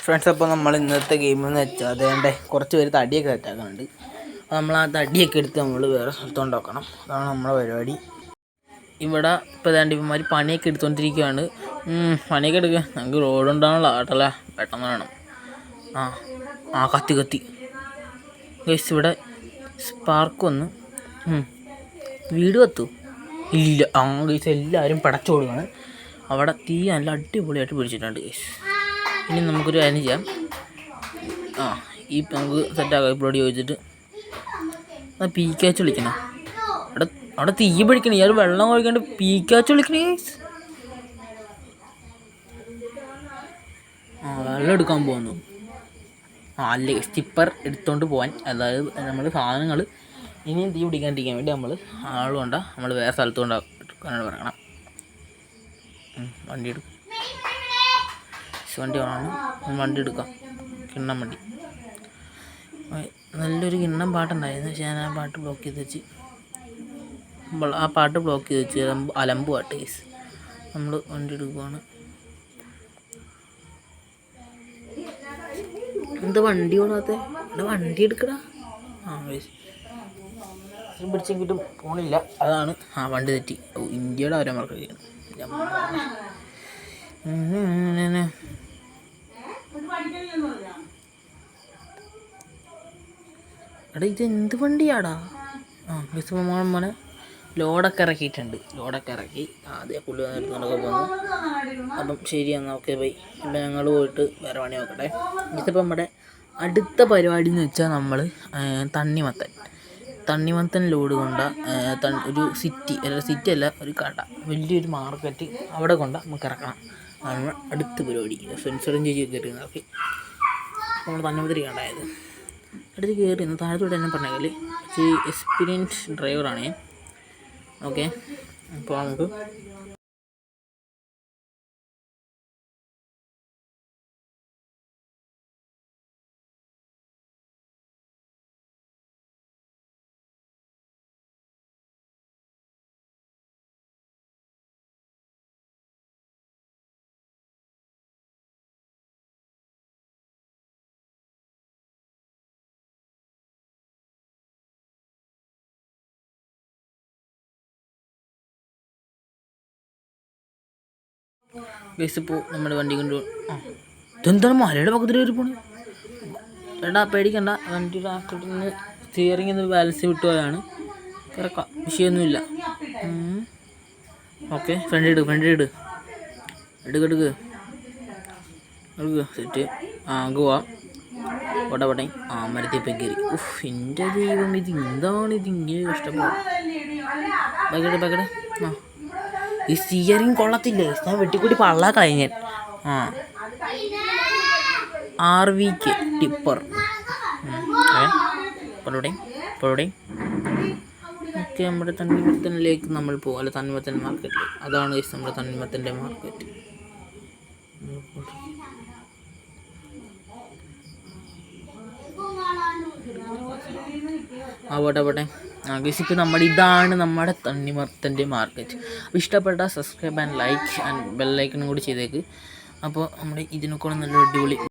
Friends, അപ്പോൾ നമ്മൾ ഇന്നത്തെ ഗെയിം എന്ന് വെച്ചാൽ അതേണ്ട കുറച്ച് പേര് തടിയൊക്കെ സെറ്റാക്കുന്നുണ്ട്. അപ്പോൾ നമ്മൾ ആ തടിയൊക്കെ എടുത്ത് നമ്മൾ വേറെ സ്ഥലത്ത് കൊണ്ടുവെക്കണം. അതാണ് നമ്മളെ പരിപാടി. ഇവിടെ ഇപ്പോൾ ഏതാണ്ട് ഇവന്മാർ പണിയൊക്കെ എടുത്തുകൊണ്ടിരിക്കുകയാണ്. പണിയൊക്കെ എടുക്കുക. നമുക്ക് റോഡ് ഉണ്ടാകണല്ലോ ആട്ടല്ലേ, പെട്ടെന്ന് വേണം. കത്തി ഗൈസ്, ഇവിടെ സ്പാർക്ക് വന്ന് വീട് കത്തു ഇല്ല. ഗൈസ് എല്ലാവരും പടച്ചോടുകയാണ്. അവിടെ തീ നല്ല അടിപൊളിയായിട്ട് പിടിച്ചിട്ടുണ്ട് ഗൈസ്. ഇനി നമുക്കൊരു കാര്യം ചെയ്യാം. ഈ നമുക്ക് സെറ്റാക്കാം. ഇപ്പോഴോട് ചോദിച്ചിട്ട് പീക്കാച്ച് വിളിക്കണം. അവിടെ തീ പിടിക്കണം. ഇയാൾ വെള്ളം ഒഴിക്കാണ്ട് പീക്കാച്ച് വിളിക്കണേ ഗൈസ്. വെള്ളം എടുക്കാൻ പോകുന്നു. അല്ലേ സ്റ്റിപ്പർ എടുത്തുകൊണ്ട് പോകാൻ, അതായത് നമ്മൾ സാധനങ്ങൾ ഇനിയും തീ പിടിക്കാണ്ടിരിക്കാൻ വേണ്ടി നമ്മൾ ആളുകൊണ്ട നമ്മൾ വേറെ സ്ഥലത്ത് കൊണ്ടാണ് പറയണം. വണ്ടി എടുക്കും. വണ്ടി വേണം. വണ്ടി എടുക്കാം. കിണ്ണം വണ്ടി. നല്ലൊരു കിണ്ണം പാട്ടുണ്ടായിരുന്നു. പക്ഷേ ഞാൻ ആ പാട്ട് ബ്ലോക്ക് ചെയ്ത് വെച്ച് അലമ്പ് പാട്ട് കേസ്. നമ്മൾ വണ്ടി എടുക്കുവാണ്. എന്താ വണ്ടി ഓടാത്തെ? ഇവിടെ വണ്ടി എടുക്കടാ. പിടിച്ചെങ്കിലും പോണില്ല. അതാണ് വണ്ടി തെറ്റി. ഇന്ത്യയുടെ അവരെ മറക്കുകയാണ്. എടാ ഇതെന്ത് വണ്ടിയാടാ? മോനെ ലോഡൊക്കെ ഇറക്കിയിട്ടുണ്ട്. ലോഡൊക്കെ ഇറക്കി ആദ്യം പുള്ളി വന്നിട്ട് പോകുന്നു. അപ്പം ശരി, എന്നാൽ ഓക്കെ ബൈ. ഇപ്പം ഞങ്ങൾ പോയിട്ട് വേറെ പണി നോക്കട്ടെ. ഇതിപ്പോൾ നമ്മുടെ അടുത്ത പരിപാടി എന്ന് വെച്ചാൽ നമ്മൾ തണ്ണിമത്തൻ ലോഡ് കൊണ്ട ഒരു സിറ്റി അല്ല, ഒരു കട, വലിയൊരു മാർക്കറ്റ്, അവിടെ കൊണ്ട് നമുക്ക് ഇറക്കണം. അതാണ് അടുത്ത പരിപാടി. ഫ്രണ്ട്സും ചേച്ചിയൊക്കെ കയറി നോക്കി. നമ്മൾ തണ്ണിമത്തൻ കണ്ടായത് അടുത്ത് കയറി താഴത്തോട്ട് തന്നെ പറഞ്ഞാൽ എക്സ്പീരിയൻസ് ഡ്രൈവറാണ് ഞാൻ. ഓക്കെ, അപ്പോൾ നമുക്ക് ഇപ്പോൾ നമ്മുടെ വണ്ടി കൊണ്ട് ഇതെന്താണ് മലയുടെ പക്കത്തിൽ കയറി പോണേ? ചേട്ടാ പേടിക്കണ്ട, വണ്ടിയുടെ ആക്സിഡൻറ്റിൽ നിന്ന് സ്റ്റിയറിംഗിൽ നിന്ന് ബാലൻസ് വിട്ടുപോയാണ്. കിടക്കാം, വിഷയമൊന്നുമില്ല. ഓക്കെ, ഫ്രണ്ട് ഇട് എടുക്ക് സെറ്റ്. പോവാം. വടവടേ മരത്തിപ്പം കയറി. എൻ്റെ ദൈവം, എന്താണ് ഇങ്ങനെ കഷ്ടപ്പെടും. ബക്കടെ ഈ സ്റ്റിയറിങ് കൊള്ളത്തില്ലേ? ഞാൻ വെട്ടിക്കൂട്ടി പള്ള കളഞ്ഞൻ. RVK tipper. പൊളോടെ ഓക്കെ, നമ്മുടെ തണ്ണിമത്തനിലേക്ക് നമ്മൾ പോകും. അല്ല, തണ്ണിമത്തൻ മാർക്കറ്റിൽ. അതാണ് നമ്മുടെ തണ്ണിമത്തൻ്റെ മാർക്കറ്റ്. അവിടെ ഇപ്പോൾ ഇതാണ് നമ്മുടെ തണ്ണിമത്തൻ്റെ മാർക്കറ്റ്. അപ്പോൾ ഇഷ്ടപ്പെട്ട സബ്സ്ക്രൈബ് ആൻഡ് ലൈക്ക് ആൻഡ് ബെല്ലൈക്കണും കൂടി ചെയ്തേക്ക്. അപ്പോൾ നമ്മുടെ ഇതിനൊക്കെ നല്ല അടിപൊളി